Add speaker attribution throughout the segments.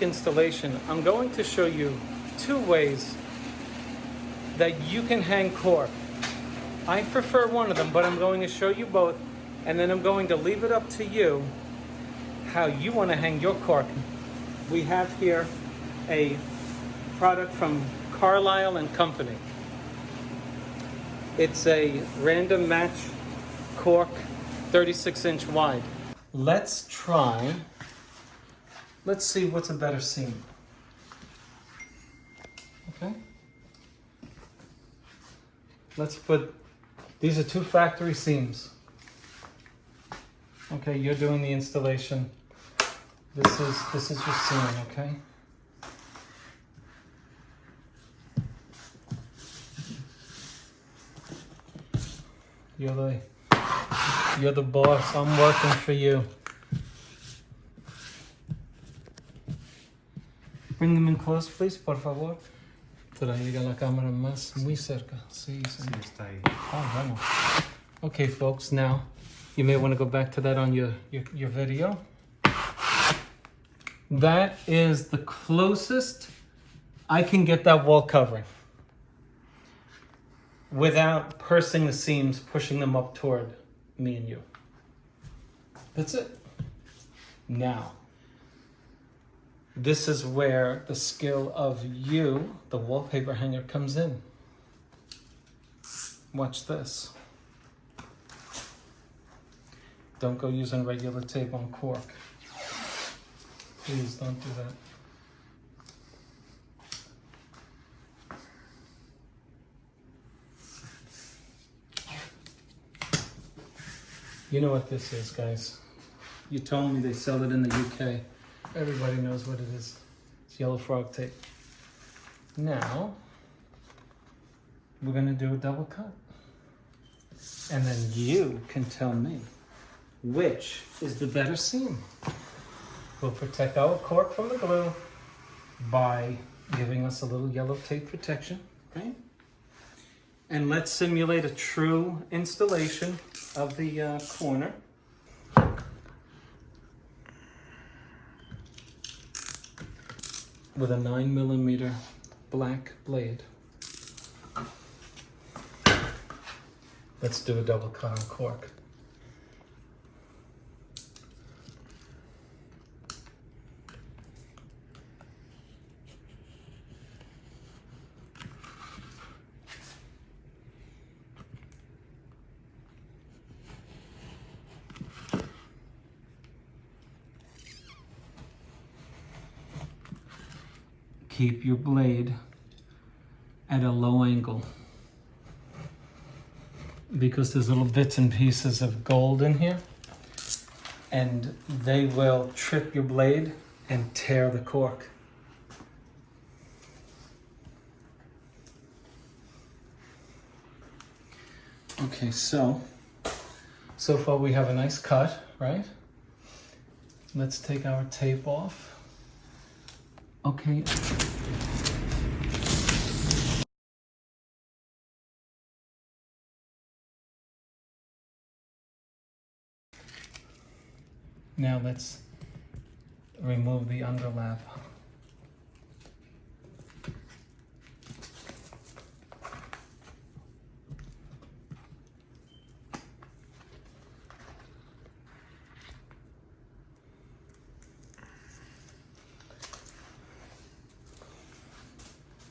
Speaker 1: installation, I'm going to show you 2 ways that you can hang cork. I prefer one of them, but I'm going to show you both, and then I'm going to leave it up to you how you want to hang your cork. We have here a product from Carlisle and Company. It's a random match cork, 36-inch wide. Let's see what's a better seam. Okay. These are 2 factory seams. Okay, you're doing the installation. This is your seam, okay? You're the boss. I'm working for you. Bring them in close, please, por favor. Traiga la cámara más muy cerca. Sí, sí.
Speaker 2: Sí, está ahí.
Speaker 1: Oh, bueno. Okay, folks, now you may want to go back to that on your video. That is the closest I can get that wall covering without pursing the seams, pushing them up toward me and you. That's it. Now, this is where the skill of you, the wallpaper hanger, comes in. Watch this. Don't go using regular tape on cork. Please don't do that. You know what this is, guys. You told me they sell it in the UK. Everybody knows what it is. It's yellow frog tape. Now, we're gonna do a double cut. And then you can tell me which is the better seam. We'll protect our cork from the glue by giving us a little yellow tape protection, okay? And let's simulate a true installation of the corner. With a 9mm black blade. Let's do a double cut on cork. Keep your blade at a low angle because there's little bits and pieces of gold in here and they will trip your blade and tear the cork. Okay, so far we have a nice cut, right? Let's take our tape off. Okay. Now let's remove the underlap.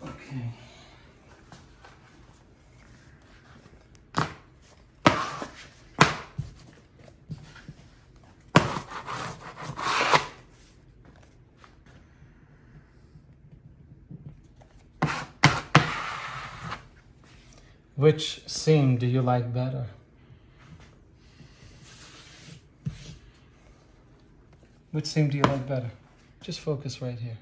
Speaker 1: Okay. Which seam do you like better? Which seam do you like better? Just focus right here.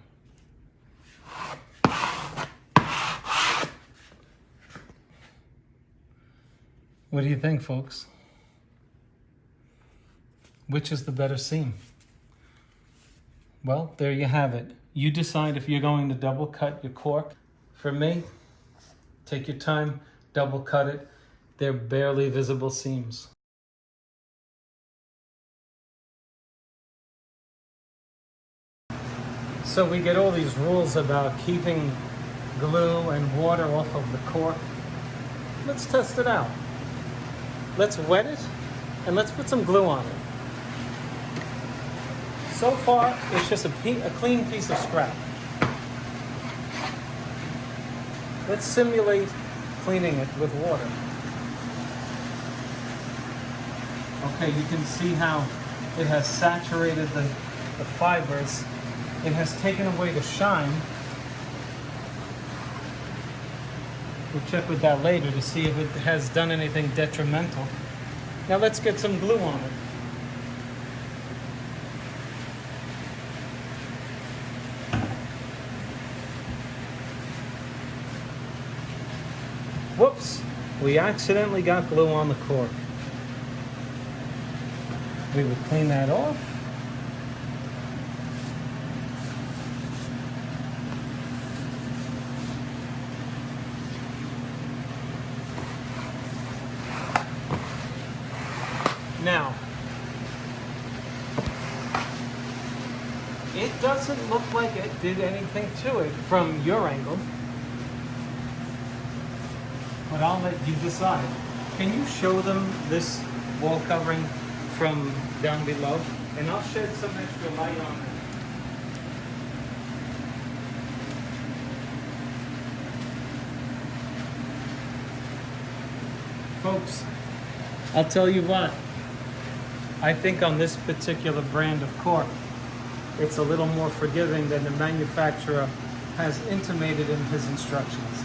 Speaker 1: What do you think, folks? Which is the better seam? Well, there you have it. You decide if you're going to double cut your cork. For me, take your time, double cut it. They're barely visible seams. So we get all these rules about keeping glue and water off of the cork. Let's test it out. Let's wet it and let's put some glue on it. So far, it's just a clean piece of scrap. Let's simulate cleaning it with water. Okay, you can see how it has saturated the fibers. It has taken away the shine. We'll check with that later to see if it has done anything detrimental. Now let's get some glue on it. Whoops, we accidentally got glue on the cork. We would clean that off. Now, it doesn't look like it did anything to it from your angle, but I'll let you decide. Can you show them this wall covering from down below? And I'll shed some extra light on it. Folks, I'll tell you what, I think on this particular brand of cork, it's a little more forgiving than the manufacturer has intimated in his instructions.